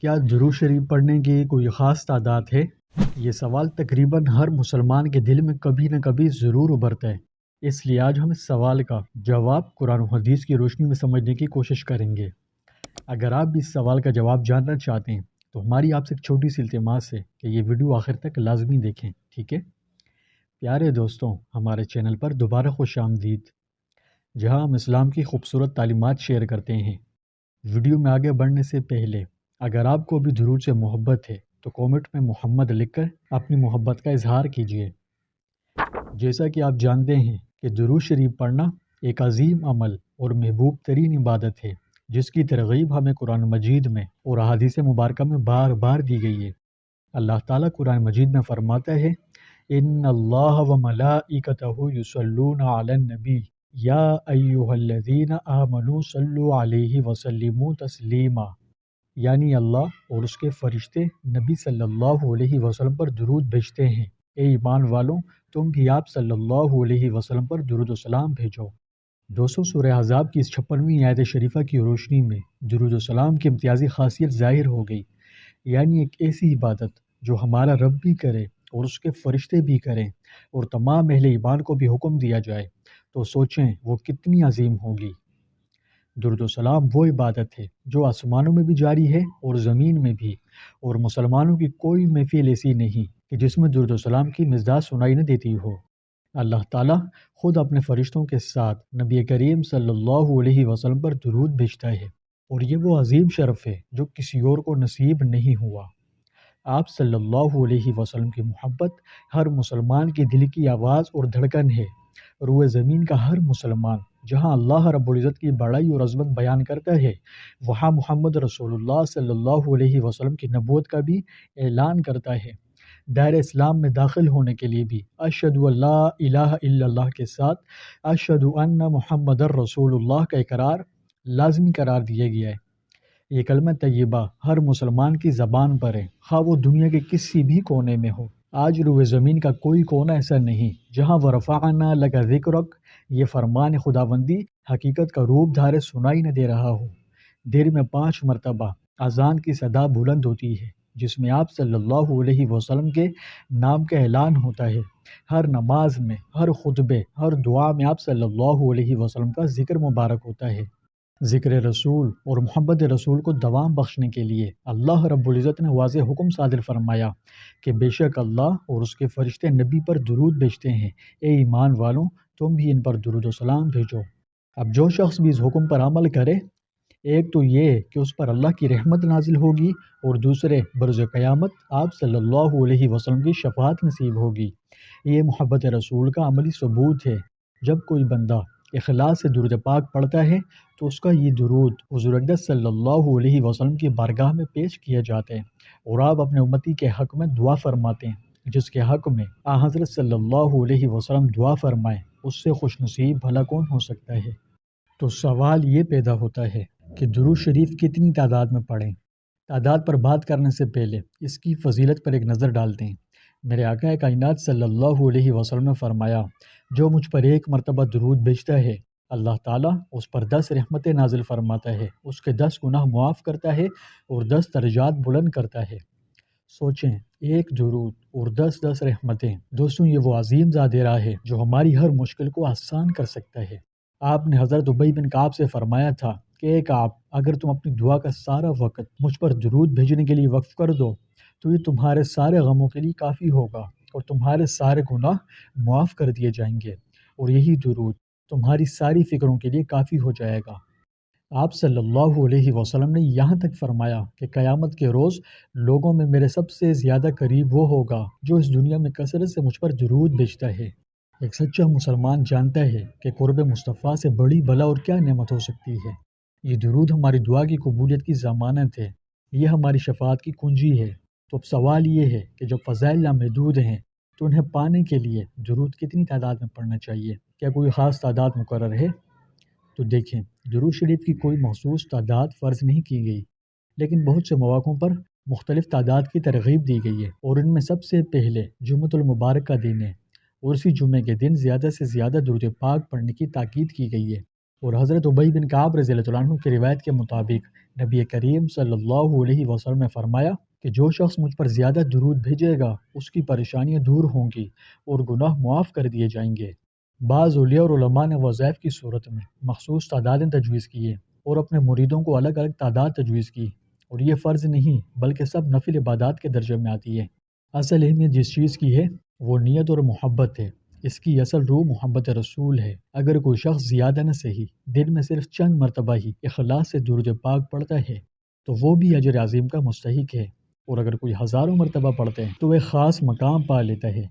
کیا درود شریف پڑھنے کی کوئی خاص تعداد ہے؟ یہ سوال تقریباً ہر مسلمان کے دل میں کبھی نہ کبھی ضرور ابھرتا ہے۔ اس لیے آج ہم اس سوال کا جواب قرآن و حدیث کی روشنی میں سمجھنے کی کوشش کریں گے۔ اگر آپ بھی اس سوال کا جواب جاننا چاہتے ہیں تو ہماری آپ سے ایک چھوٹی سی التماس ہے کہ یہ ویڈیو آخر تک لازمی دیکھیں، ٹھیک ہے؟ پیارے دوستوں، ہمارے چینل پر دوبارہ خوش آمدید، جہاں ہم اسلام کی خوبصورت تعلیمات شیئر کرتے ہیں۔ ویڈیو میں آگے بڑھنے سے پہلے اگر آپ کو بھی درود سے محبت ہے تو کامنٹ میں محمد لکھ کر اپنی محبت کا اظہار کیجیے۔ جیسا کہ آپ جانتے ہیں کہ درود شریف پڑھنا ایک عظیم عمل اور محبوب ترین عبادت ہے، جس کی ترغیب ہمیں قرآن مجید میں اور احادیث مبارکہ میں بار بار دی گئی ہے۔ اللہ تعالیٰ قرآن مجید میں فرماتا ہے، ان اللہ و ملائکتہ یصلون علی النبی یا ایھا الذین آمنوا صلوا علیہ وسلموا تسلیما، یعنی اللہ اور اس کے فرشتے نبی صلی اللہ علیہ وسلم پر درود بھیجتے ہیں۔ اے ایمان والوں، تم بھی آپ صلی اللہ علیہ وسلم پر درود و سلام بھیجو۔ دوستو، سورہ احزاب کی اس 56ویں آیت شریفہ کی روشنی میں درود و سلام کی امتیازی خاصیت ظاہر ہو گئی، یعنی ایک ایسی عبادت جو ہمارا رب بھی کرے اور اس کے فرشتے بھی کریں اور تمام اہل ایمان کو بھی حکم دیا جائے تو سوچیں وہ کتنی عظیم ہوگی۔ درود و سلام وہ عبادت ہے جو آسمانوں میں بھی جاری ہے اور زمین میں بھی، اور مسلمانوں کی کوئی محفل ایسی نہیں کہ جس میں درود و سلام کی مزداد سنائی نہ دیتی ہو۔ اللہ تعالیٰ خود اپنے فرشتوں کے ساتھ نبی کریم صلی اللہ علیہ وسلم پر درود بھیجتا ہے، اور یہ وہ عظیم شرف ہے جو کسی اور کو نصیب نہیں ہوا۔ آپ صلی اللہ علیہ وسلم کی محبت ہر مسلمان کے دل کی آواز اور دھڑکن ہے۔ روئے زمین کا ہر مسلمان جہاں اللہ رب العزت کی بڑائی اور عظمت بیان کرتا ہے، وہاں محمد رسول اللہ صلی اللہ علیہ وسلم کی نبوت کا بھی اعلان کرتا ہے۔ دائرہ اسلام میں داخل ہونے کے لیے بھی اشہد ان لا الہ الا اللہ کے ساتھ اشہد ان محمد رسول اللہ کا اقرار لازمی قرار دیا گیا ہے۔ یہ کلمہ طیبہ ہر مسلمان کی زبان پر ہے، خواہ وہ دنیا کے کسی بھی کونے میں ہو۔ آج روئے زمین کا کوئی کونا ایسا نہیں جہاں ورفعنا لک ذکرک، یہ فرمان خداوندی حقیقت کا روپ دھارے سنائی نہ دے رہا ہو۔ دیر میں 5 مرتبہ اذان کی صدا بلند ہوتی ہے، جس میں آپ صلی اللہ علیہ وسلم کے نام کا اعلان ہوتا ہے۔ ہر نماز میں، ہر خطبے، ہر دعا میں آپ صلی اللہ علیہ وسلم کا ذکر مبارک ہوتا ہے۔ ذکر رسول اور محبت رسول کو دوام بخشنے کے لیے اللہ رب العزت نے واضح حکم صادر فرمایا کہ بے شک اللہ اور اس کے فرشتے نبی پر درود بھیجتے ہیں۔ اے ایمان والوں، تم بھی ان پر درود و سلام بھیجو۔ اب جو شخص بھی اس حکم پر عمل کرے، ایک تو یہ کہ اس پر اللہ کی رحمت نازل ہوگی، اور دوسرے بروز قیامت آپ صلی اللہ علیہ وسلم کی شفاعت نصیب ہوگی۔ یہ محبت رسول کا عملی ثبوت ہے۔ جب کوئی بندہ اخلاص سے درود پاک پڑھتا ہے تو اس کا یہ درود حضور اقدس صلی اللہ علیہ وسلم کی بارگاہ میں پیش کیا جاتا ہے، اور آپ اپنے امتی کے حق میں دعا فرماتے ہیں، جس کے حق میں حضرت صلی اللہ علیہ وسلم دعا فرمائیں، اس سے خوش نصیب بھلا کون ہو سکتا ہے؟ تو سوال یہ پیدا ہوتا ہے کہ درود شریف کتنی تعداد میں پڑھیں؟ تعداد پر بات کرنے سے پہلے اس کی فضیلت پر ایک نظر ڈالتے ہیں۔ میرے آقا کائنات صلی اللہ علیہ وسلم نے فرمایا، جو مجھ پر 1 مرتبہ درود بھیجتا ہے، اللہ تعالیٰ اس پر 10 رحمتیں نازل فرماتا ہے، اس کے 10 گناہ معاف کرتا ہے اور 10 درجات بلند کرتا ہے۔ سوچیں، 1 درود اور 10 رحمتیں۔ دوستوں، یہ وہ عظیم ذات راہ ہے جو ہماری ہر مشکل کو آسان کر سکتا ہے۔ آپ نے حضرت ابی بن کعب سے فرمایا تھا کہ اے کعب، اگر تم اپنی دعا کا سارا وقت مجھ پر درود بھیجنے کے لیے وقف کر دو تو یہ تمہارے سارے غموں کے لیے کافی ہوگا، اور تمہارے سارے گناہ معاف کر دیے جائیں گے، اور یہی درود تمہاری ساری فکروں کے لیے کافی ہو جائے گا۔ آپ صلی اللہ علیہ وسلم نے یہاں تک فرمایا کہ قیامت کے روز لوگوں میں میرے سب سے زیادہ قریب وہ ہوگا جو اس دنیا میں کثرت سے مجھ پر درود بھیجتا ہے۔ ایک سچا مسلمان جانتا ہے کہ قرب مصطفیٰ سے بڑی بلا اور کیا نعمت ہو سکتی ہے۔ یہ درود ہماری دعا کی قبولیت کی ضمانت ہے، یہ ہماری شفاعت کی کنجی ہے۔ تو اب سوال یہ ہے کہ جب فضائل لامحدود ہیں تو انہیں پانے کے لیے درود کتنی تعداد میں پڑھنا چاہیے؟ کیا کوئی خاص تعداد مقرر ہے؟ تو دیکھیں، درود شریف کی کوئی مخصوص تعداد فرض نہیں کی گئی، لیکن بہت سے مواقعوں پر مختلف تعداد کی ترغیب دی گئی ہے، اور ان میں سب سے پہلے جمعۃ المبارک کا دن ہے، اور اسی جمعے کے دن زیادہ سے زیادہ درود پاک پڑھنے کی تاکید کی گئی ہے۔ اور حضرت ابی بن کعب رضی اللہ عنہ کی روایت کے مطابق نبی کریم صلی اللہ علیہ وسلم نے فرمایا کہ جو شخص مجھ پر زیادہ درود بھیجے گا اس کی پریشانیاں دور ہوں گی اور گناہ معاف کر دیے جائیں گے۔ بعض اولیاء اور علماء نے وظائف کی صورت میں مخصوص تعدادیں تجویز کی اور اپنے مریدوں کو الگ الگ تعداد تجویز کی، اور یہ فرض نہیں بلکہ سب نفل عبادات کے درجے میں آتی ہے۔ اصل اہمیت جس چیز کی ہے وہ نیت اور محبت ہے، اس کی اصل روح محبت رسول ہے۔ اگر کوئی شخص زیادہ نہ صحیح دن میں صرف چند مرتبہ ہی اخلاص سے درود پاک پڑھتا ہے تو وہ بھی اجر عظیم کا مستحق ہے، اور اگر کوئی ہزاروں مرتبہ پڑھتے ہیں تو وہ خاص مقام پا لیتا ہے۔